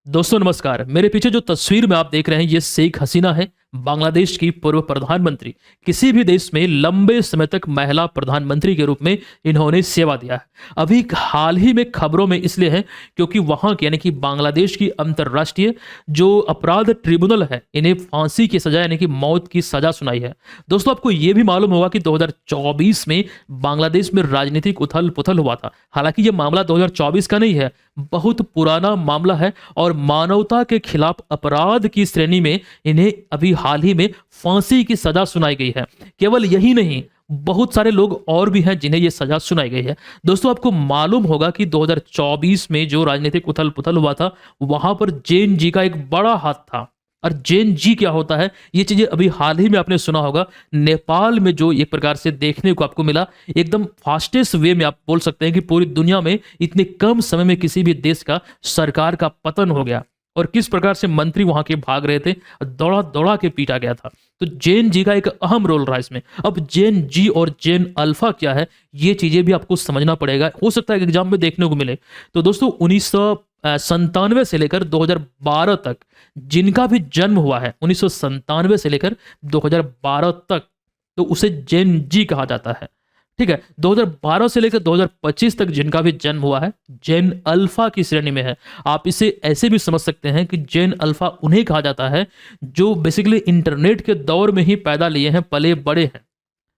दोस्तों नमस्कार। मेरे पीछे जो तस्वीर में आप देख रहे हैं ये शेख हसीना है, बांग्लादेश की पूर्व प्रधानमंत्री। किसी भी देश में लंबे समय तक महिला प्रधानमंत्री के रूप में इन्होंने सेवा दिया है। अभी हाल ही में खबरों में इसलिए है क्योंकि वहां की यानी कि बांग्लादेश की अंतर्राष्ट्रीय जो अपराध ट्रिब्यूनल है इन्हें फांसी की सजा यानी कि मौत की सजा सुनाई है। दोस्तों आपको ये भी मालूम होगा कि 2024 में बांग्लादेश में राजनीतिक उथल पुथल हुआ था। हालांकि ये मामला 2024 का नहीं है, बहुत पुराना मामला है और मानवता के खिलाफ अपराध की श्रेणी में इन्हें अभी हाल ही में फांसी की सजा सुनाई गई है। केवल यही नहीं, बहुत सारे लोग और भी हैं जिन्हें यह सजा सुनाई गई है। दोस्तों आपको मालूम होगा कि 2024 में जो राजनीतिक उथल पुथल हुआ था वहां पर जैन जी का एक बड़ा हाथ था। और जैन जी क्या होता है ये चीजें अभी हाल ही में आपने सुना होगा। नेपाल में जो एक प्रकार से देखने को आपको मिला, एकदम फास्टेस्ट वे में आप बोल सकते हैं कि पूरी दुनिया में इतने कम समय में किसी भी देश का सरकार का पतन हो गया और किस प्रकार से मंत्री वहां के भाग रहे थे, दौड़ा दौड़ा के पीटा गया था। तो जैन जी का एक अहम रोल रहा इसमें। अब जैन जी और जैन अल्फा क्या है ये चीजें भी आपको समझना पड़ेगा, हो सकता है एग्जाम में देखने को मिले। तो दोस्तों 1997 से लेकर 2012 तक जिनका भी जन्म हुआ है, 1997 से लेकर 2012 तक, तो उसे जैन जी कहा जाता है। ठीक है, 2012 से लेकर 2025 तक जिनका भी जन्म हुआ है जैन अल्फा की श्रेणी में है। आप इसे ऐसे भी समझ सकते हैं कि जैन अल्फा उन्हें कहा जाता है जो बेसिकली इंटरनेट के दौर में ही पैदा लिए हैं, पले बड़े हैं,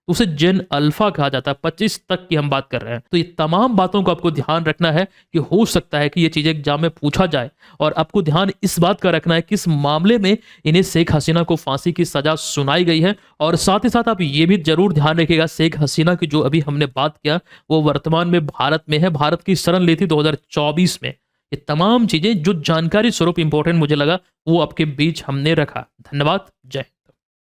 उसे जेन अल्फा कहा जाता है। 25 तक की हम बात कर रहे हैं। तो ये तमाम बातों को आपको ध्यान रखना है कि हो सकता है कि ये चीजें एग्जाम में पूछा जाए। और आपको ध्यान इस बात का रखना है कि इस मामले में इन्हें शेख हसीना को फांसी की सजा सुनाई गई है। और साथ ही साथ आप ये भी जरूर ध्यान रखिएगा, शेख हसीना की जो अभी हमने बात किया वो वर्तमान में भारत में है, भारत की शरण ली थी 2024 में। ये तमाम चीजें जो जानकारी स्वरूप इंपॉर्टेंट मुझे लगा वो आपके बीच हमने रखा। धन्यवाद। जय